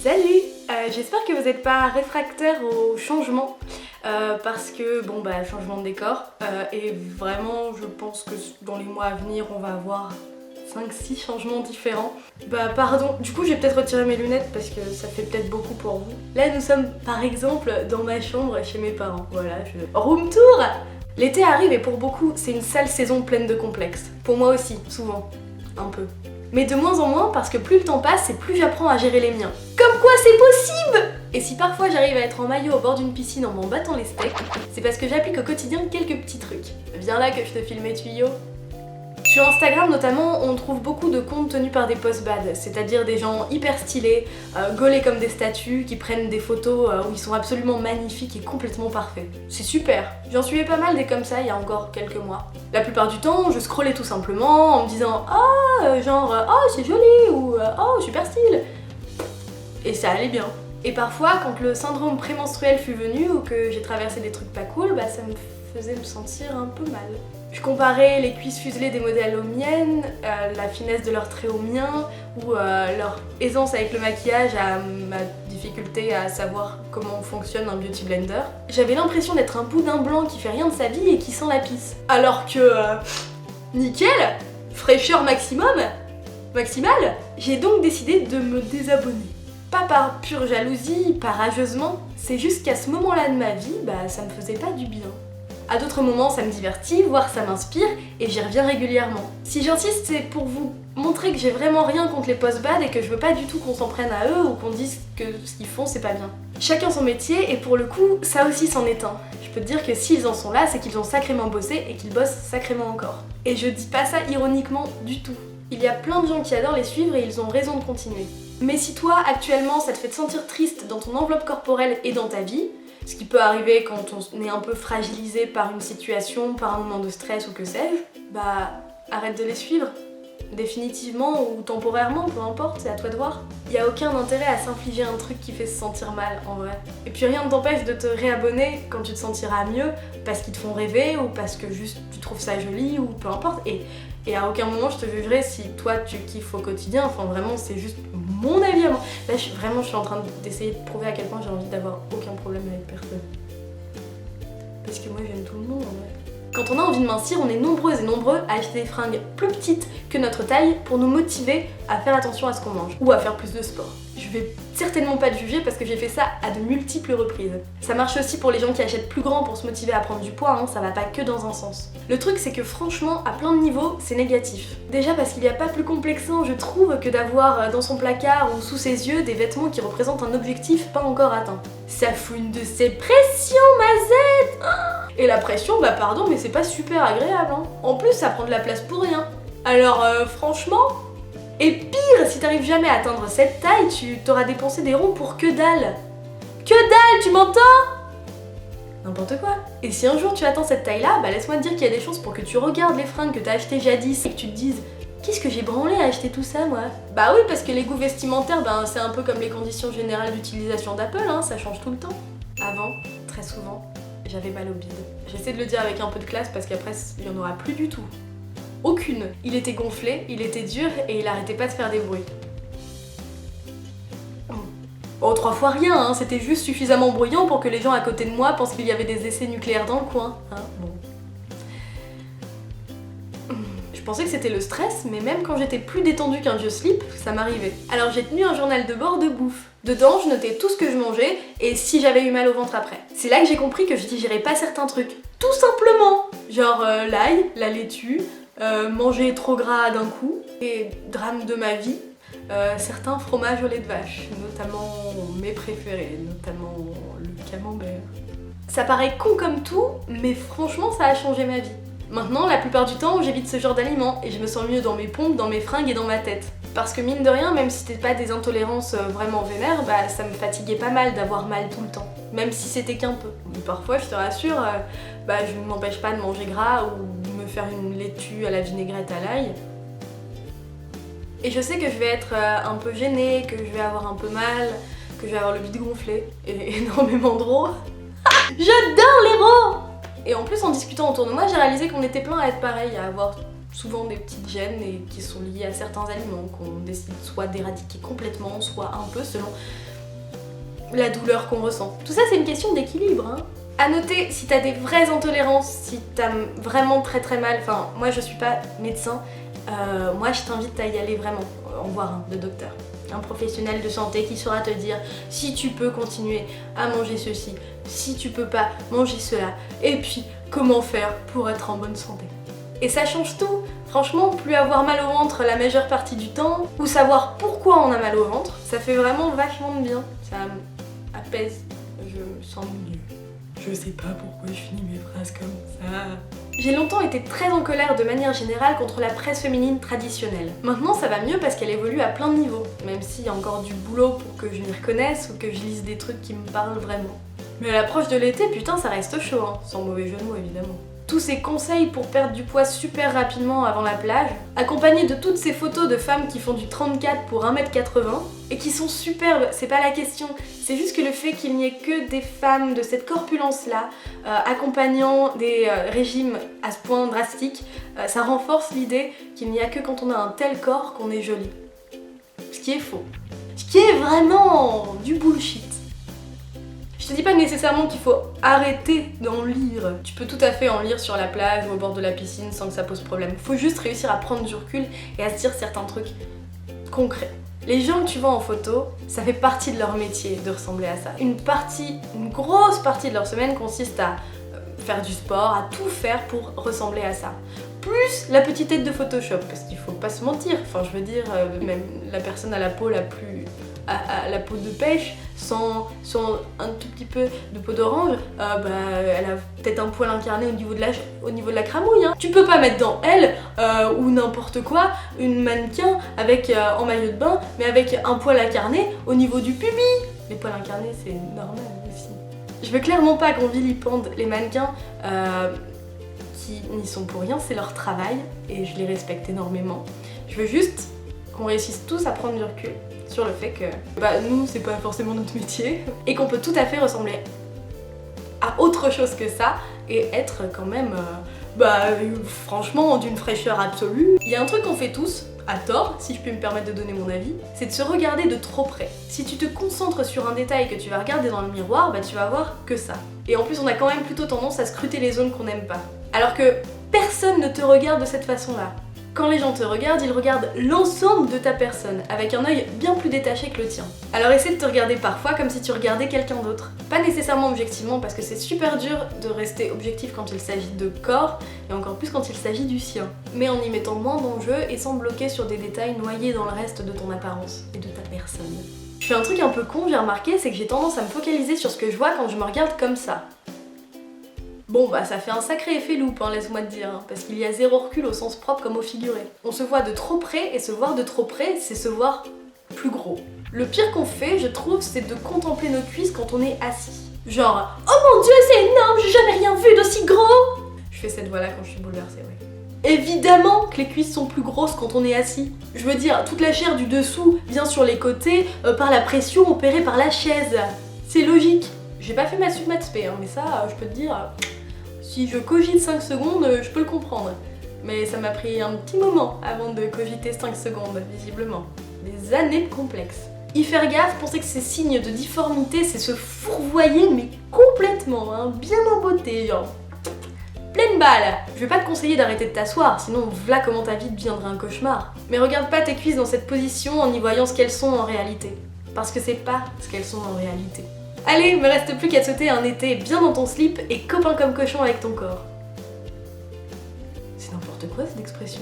Salut, j'espère que vous n'êtes pas réfractaires au changement parce que changement de décor et vraiment je pense que dans les mois à venir on va avoir 5-6 changements différents. Pardon, du coup je vais peut-être retirer mes lunettes parce que ça fait peut-être beaucoup pour vous. Là nous sommes par exemple dans ma chambre chez mes parents, voilà, room tour. L'été arrive et pour beaucoup c'est une sale saison pleine de complexes. Pour moi aussi, souvent, un peu. Mais de moins en moins parce que plus le temps passe et plus j'apprends à gérer les miens. Comme quoi c'est possible! Et si parfois j'arrive à être en maillot au bord d'une piscine en m'en battant les steaks, c'est parce que j'applique au quotidien quelques petits trucs. Viens là que je te file mes tuyaux. Sur Instagram notamment, on trouve beaucoup de comptes tenus par des post-bad, c'est-à-dire des gens hyper stylés, gaulés comme des statues, qui prennent des photos où ils sont absolument magnifiques et complètement parfaits. C'est super. J'en suivais pas mal des comme ça il y a encore quelques mois. La plupart du temps, je scrollais tout simplement en me disant « oh c'est joli » ou « oh super style ». Et ça allait bien. Et parfois, quand le syndrome prémenstruel fut venu ou que j'ai traversé des trucs pas cool, ça me faisait me sentir un peu mal. Je comparais les cuisses fuselées des modèles aux miennes, la finesse de leurs traits aux miens, ou leur aisance avec le maquillage à ma difficulté à savoir comment fonctionne un beauty blender. J'avais l'impression d'être un boudin blanc qui fait rien de sa vie et qui sent la pisse. Alors que... nickel, fraîcheur maximale, j'ai donc décidé de me désabonner. Pas par pure jalousie, pas rageusement, c'est juste qu'à ce moment-là de ma vie, ça me faisait pas du bien. À d'autres moments, ça me divertit, voire ça m'inspire, et j'y reviens régulièrement. Si j'insiste, c'est pour vous montrer que j'ai vraiment rien contre les post-bad et que je veux pas du tout qu'on s'en prenne à eux ou qu'on dise que ce qu'ils font c'est pas bien. Chacun son métier, et pour le coup, ça aussi c'en est un. Je peux te dire que s'ils en sont là, c'est qu'ils ont sacrément bossé et qu'ils bossent sacrément encore. Et je dis pas ça ironiquement du tout. Il y a plein de gens qui adorent les suivre et ils ont raison de continuer. Mais si toi, actuellement, ça te fait te sentir triste dans ton enveloppe corporelle et dans ta vie, ce qui peut arriver quand on est un peu fragilisé par une situation, par un moment de stress ou que sais-je, arrête de les suivre. Définitivement ou temporairement, peu importe, c'est à toi de voir. Il n'y a aucun intérêt à s'infliger un truc qui fait se sentir mal, en vrai. Et puis rien ne t'empêche de te réabonner quand tu te sentiras mieux, parce qu'ils te font rêver, ou parce que juste tu trouves ça joli, ou peu importe. Et à aucun moment je te jugerai si toi tu kiffes au quotidien, enfin vraiment c'est juste mon avis à moi. Là je suis en train d'essayer de prouver à quel point j'ai envie d'avoir aucun problème avec personne. Parce que moi j'aime tout le monde en vrai. Quand on a envie de mincir, on est nombreuses et nombreux à acheter des fringues plus petites que notre taille pour nous motiver à faire attention à ce qu'on mange ou à faire plus de sport. Je vais certainement pas te juger parce que j'ai fait ça à de multiples reprises. Ça marche aussi pour les gens qui achètent plus grand pour se motiver à prendre du poids, ça va pas que dans un sens. Le truc c'est que franchement, à plein de niveaux, c'est négatif. Déjà parce qu'il n'y a pas plus complexant, je trouve, que d'avoir dans son placard ou sous ses yeux des vêtements qui représentent un objectif pas encore atteint. Ça fout une de ces pressions, mazette. Et la pression, pardon, mais c'est pas super agréable. En plus, ça prend de la place pour rien. Alors franchement... Et pire, si t'arrives jamais à atteindre cette taille, tu t'auras dépensé des ronds pour que dalle. Que dalle, tu m'entends? N'importe quoi. Et si un jour tu atteins cette taille-là, laisse-moi te dire qu'il y a des chances pour que tu regardes les fringues que t'as achetées jadis et que tu te dises qu'est-ce que j'ai branlé à acheter tout ça, moi? Bah oui, parce que les goûts vestimentaires, c'est un peu comme les conditions générales d'utilisation d'Apple, ça change tout le temps. Avant, très souvent, j'avais mal au bide. J'essaie de le dire avec un peu de classe parce qu'après, il y en aura plus du tout. Aucune. Il était gonflé, il était dur et il arrêtait pas de faire des bruits. Oh, 3 fois rien, c'était juste suffisamment bruyant pour que les gens à côté de moi pensent qu'il y avait des essais nucléaires dans le coin. Bon. Je pensais que c'était le stress, mais même quand j'étais plus détendue qu'un vieux slip, ça m'arrivait. Alors j'ai tenu un journal de bord de bouffe. Dedans, je notais tout ce que je mangeais et si j'avais eu mal au ventre après. C'est là que j'ai compris que je digérais pas certains trucs. Tout simplement. Genre l'ail, la laitue, manger trop gras d'un coup, et drame de ma vie, certains fromages au lait de vache, notamment mes préférés, notamment le camembert. Ça paraît con comme tout, mais franchement ça a changé ma vie. Maintenant, la plupart du temps, j'évite ce genre d'aliments et je me sens mieux dans mes pompes, dans mes fringues et dans ma tête. Parce que mine de rien, même si c'était pas des intolérances vraiment vénères, ça me fatiguait pas mal d'avoir mal tout le temps. Même si c'était qu'un peu. Mais parfois, je te rassure, je ne m'empêche pas de manger gras ou de me faire une laitue à la vinaigrette à l'ail. Et je sais que je vais être un peu gênée, que je vais avoir un peu mal, que je vais avoir le bide gonflé et énormément de rots. J'adore les rots! Et en plus, en discutant autour de moi, j'ai réalisé qu'on était plein à être pareil, à avoir souvent des petites gènes et qui sont liées à certains aliments qu'on décide soit d'éradiquer complètement, soit un peu selon la douleur qu'on ressent. Tout ça c'est une question d'équilibre, hein. À noter, si t'as des vraies intolérances, si t'as vraiment très mal, enfin moi je suis pas médecin, moi je t'invite à y aller vraiment, en voir un de docteur. Un professionnel de santé qui saura te dire si tu peux continuer à manger ceci, si tu peux pas manger cela, et puis comment faire pour être en bonne santé. Et ça change tout. Franchement, plus avoir mal au ventre la majeure partie du temps, ou savoir pourquoi on a mal au ventre, ça fait vraiment vachement de bien. Ça apaise, je me sens mieux. Je sais pas pourquoi je finis mes phrases comme ça. J'ai longtemps été très en colère de manière générale contre la presse féminine traditionnelle. Maintenant ça va mieux parce qu'elle évolue à plein de niveaux, même s'il y a encore du boulot pour que je m'y reconnaisse ou que je lise des trucs qui me parlent vraiment. Mais à l'approche de l'été, putain ça reste chaud, hein, sans mauvais jeu de mots évidemment. Tous ces conseils pour perdre du poids super rapidement avant la plage, accompagnés de toutes ces photos de femmes qui font du 34 pour 1m80 et qui sont superbes, c'est pas la question, c'est juste que le fait qu'il n'y ait que des femmes de cette corpulence-là accompagnant des régimes à ce point drastique, ça renforce l'idée qu'il n'y a que quand on a un tel corps qu'on est jolie. Ce qui est faux. Ce qui est vraiment du bullshit. Je te dis pas nécessairement qu'il faut arrêter d'en lire. Tu peux tout à fait en lire sur la plage ou au bord de la piscine sans que ça pose problème. Faut juste réussir à prendre du recul et à se dire certains trucs concrets. Les gens que tu vois en photo, ça fait partie de leur métier de ressembler à ça. Une grosse partie de leur semaine consiste à faire du sport, à tout faire pour ressembler à ça. Plus la petite tête de Photoshop, parce qu'il faut pas se mentir. Enfin, je veux dire, même la personne à la peau la plus... à la peau de pêche, sans un tout petit peu de peau d'orange, elle a peut-être un poil incarné au niveau de la cramouille. Hein. Tu peux pas mettre dans elle, ou n'importe quoi, une mannequin avec en maillot de bain, mais avec un poil incarné au niveau du pubis. Les poils incarnés, c'est normal aussi. Je veux clairement pas qu'on vilipende les mannequins qui n'y sont pour rien, c'est leur travail, et je les respecte énormément. Je veux juste qu'on réussisse tous à prendre du recul sur le fait que nous c'est pas forcément notre métier et qu'on peut tout à fait ressembler à autre chose que ça et être quand même franchement d'une fraîcheur absolue. Il y a un truc qu'on fait tous, à tort, si je puis me permettre de donner mon avis, c'est de se regarder de trop près. Si tu te concentres sur un détail que tu vas regarder dans le miroir, tu vas voir que ça. Et en plus on a quand même plutôt tendance à scruter les zones qu'on n'aime pas. Alors que personne ne te regarde de cette façon-là. Quand les gens te regardent, ils regardent l'ensemble de ta personne, avec un œil bien plus détaché que le tien. Alors essaie de te regarder parfois comme si tu regardais quelqu'un d'autre. Pas nécessairement objectivement, parce que c'est super dur de rester objectif quand il s'agit de corps, et encore plus quand il s'agit du sien. Mais en y mettant moins d'enjeux et sans bloquer sur des détails noyés dans le reste de ton apparence et de ta personne. Je fais un truc un peu con, j'ai remarqué, c'est que j'ai tendance à me focaliser sur ce que je vois quand je me regarde comme ça. Bon ça fait un sacré effet loupe, hein, laisse-moi te dire, hein, parce qu'il y a zéro recul au sens propre comme au figuré. On se voit de trop près, et se voir de trop près, c'est se voir plus gros. Le pire qu'on fait, je trouve, c'est de contempler nos cuisses quand on est assis. Genre, oh mon dieu, c'est énorme, j'ai jamais rien vu d'aussi gros! Je fais cette voix-là quand je suis bouleversée, ouais. Évidemment que les cuisses sont plus grosses quand on est assis. Je veux dire, toute la chair du dessous vient sur les côtés par la pression opérée par la chaise. C'est logique. J'ai pas fait ma sup maths spé, hein, mais ça, je peux te dire... Si je cogite 5 secondes, je peux le comprendre. Mais ça m'a pris un petit moment avant de cogiter 5 secondes, visiblement. Des années complexes. Y faire gaffe, penser que ces signes de difformité, c'est se fourvoyer, mais complètement, hein, bien en beauté, genre. Pleine balle. Je vais pas te conseiller d'arrêter de t'asseoir, sinon voilà comment ta vie deviendrait un cauchemar. Mais regarde pas tes cuisses dans cette position en y voyant ce qu'elles sont en réalité. Parce que c'est pas ce qu'elles sont en réalité. Allez, me reste plus qu'à te souhaiter un été bien dans ton slip et copain comme cochon avec ton corps. C'est n'importe quoi cette expression.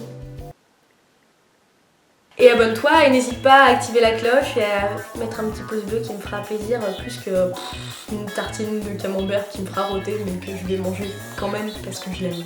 Et abonne-toi et n'hésite pas à activer la cloche et à mettre un petit pouce bleu qui me fera plaisir plus que une tartine de camembert qui me fera rôter mais que je vais manger quand même parce que je l'aime.